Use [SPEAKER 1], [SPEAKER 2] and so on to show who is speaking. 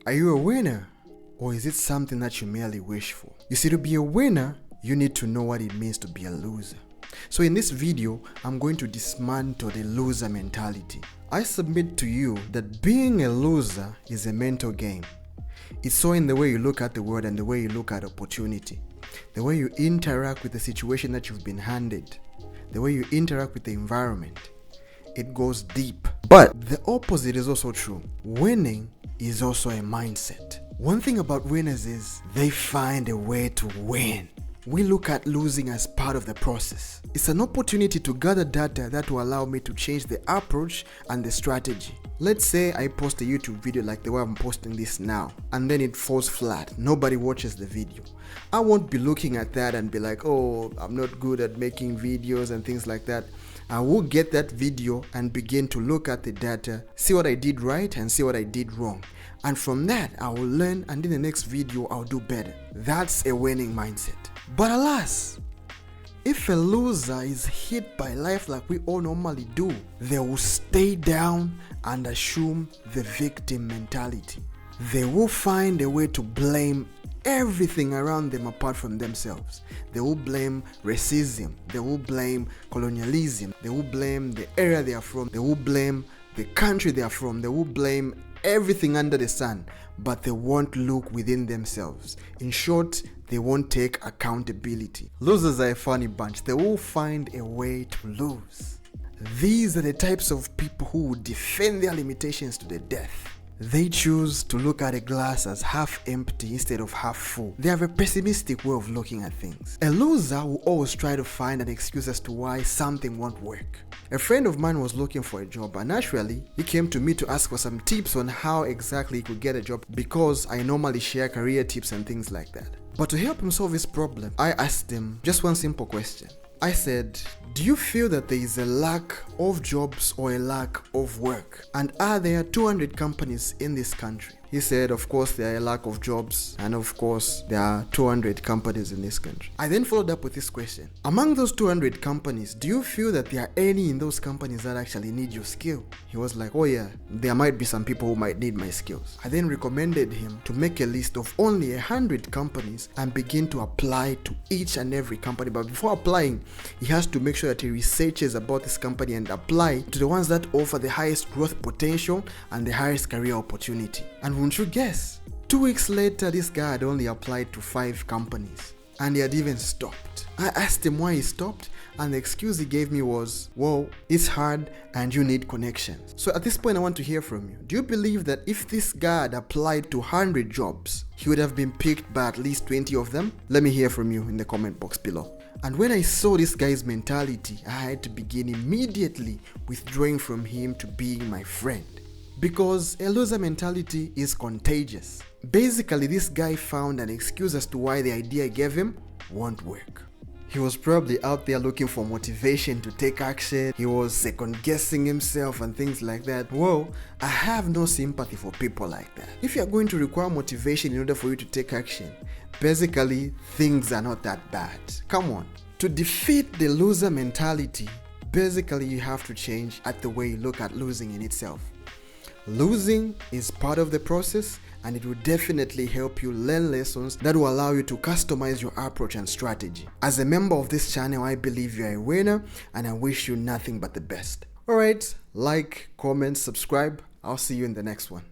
[SPEAKER 1] Are you a winner? Or is it something that you merely wish for? You see, to be a winner, you need to know what it means to be a loser. So in this video, I'm going to dismantle the loser mentality. I submit to you that being a loser is a mental game. It's so in the way you look at the world and the way you look at opportunity, the way you interact with the situation that you've been handed, the way you interact with the environment. It goes deep. But the opposite is also true. Winning is also a mindset. One thing about winners is they find a way to win. We look at losing as part of the process. It's an opportunity to gather data that will allow me to change the approach and the strategy. Let's say I post a YouTube video like the way I'm posting this now, and then it falls flat. Nobody watches the video. I won't be looking at that and be like, oh, I'm not good at making videos and things like that. I will get that video and begin to look at the data, see what I did right and see what I did wrong. And from that, I will learn, and in the next video, I'll do better. That's a winning mindset. But alas, if a loser is hit by life like we all normally do, they will stay down and assume the victim mentality. They will find a way to blame everything around them apart from themselves. They will blame racism, they will blame colonialism, they will blame the area they are from, they will blame the country they are from, they will blame everything under the sun, but they won't look within themselves. In short, they won't take accountability. Losers are a funny bunch. They will find a way to lose. These are the types of people who will defend their limitations to the death. They choose to look at a glass as half empty instead of half full. They have a pessimistic way of looking at things. A loser will always try to find an excuse as to why something won't work. A friend of mine was looking for a job, and naturally, he came to me to ask for some tips on how exactly he could get a job, because I normally share career tips and things like that. But to help him solve his problem, I asked him just one simple question. I said, do you feel that there is a lack of jobs or a lack of work? And are there 200 companies in this country? He said, of course, there are a lack of jobs, and of course, there are 200 companies in this country. I then followed up with this question. Among those 200 companies, do you feel that there are any in those companies that actually need your skill? He was like, oh yeah, there might be some people who might need my skills. I then recommended him to make a list of only 100 companies and begin to apply to each and every company. But before applying, he has to make sure that he researches about this company and apply to the ones that offer the highest growth potential and the highest career opportunity. And won't you guess? 2 weeks later, this guy had only applied to 5 companies and he had even stopped. I asked him why he stopped, and the excuse he gave me was, well, it's hard and you need connections. So at this point, I want to hear from you. Do you believe that if this guy had applied to 100 jobs, he would have been picked by at least 20 of them? Let me hear from you in the comment box below. And when I saw this guy's mentality, I had to begin immediately withdrawing from him to being my friend. Because a loser mentality is contagious. Basically, this guy found an excuse as to why the idea I gave him won't work. He was probably out there looking for motivation to take action. He was second guessing himself and things like that. Well, I have no sympathy for people like that. If you're going to require motivation in order for you to take action, basically things are not that bad. Come on. To defeat the loser mentality, basically you have to change at the way you look at losing in itself. Losing is part of the process, and it will definitely help you learn lessons that will allow you to customize your approach and strategy. As a member of this channel, I believe you're a winner, and I wish you nothing but the best. Alright, like, comment, subscribe. I'll see you in the next one.